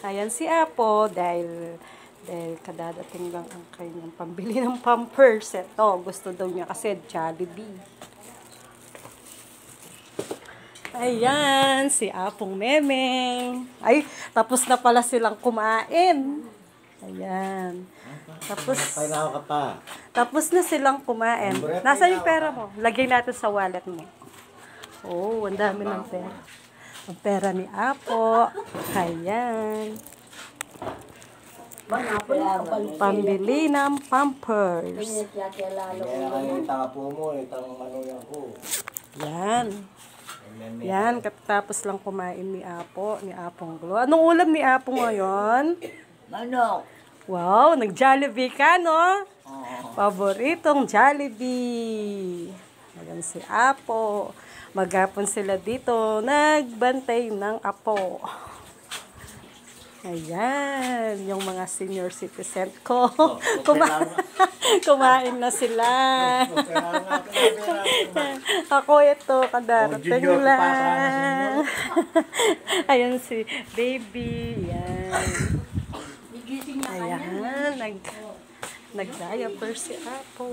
Ayan si Apo dahil kadadating lang ang kanyang pambili ng Pampers. Ito, gusto daw niya kasi Jollibee. Ayan, si Apong Memeng. Ay, tapos na pala silang kumain. Ayan. Tapos na silang kumain. Nasaan yung pera mo? Lagay natin sa wallet mo. Oh, ang dami ng pera. Ang pera ni Apo. Ayan. Pambili ng Pampers. Yan. Yan, katapos lang kumain ni Apo, ni Apong Glo. Anong ulam ni Apo ngayon? Manok. Wow, nag-Jollibee ka, no? Paboritong Jollibee. Ayan si Apo. Maghapon sila dito, nagbantay ng Apo. Ayan, yung mga senior citizen ko. Kumain na sila. Ako ito, kadarating lang. Ayan si baby. Ayan. Ayan, nag-diaper si Apo.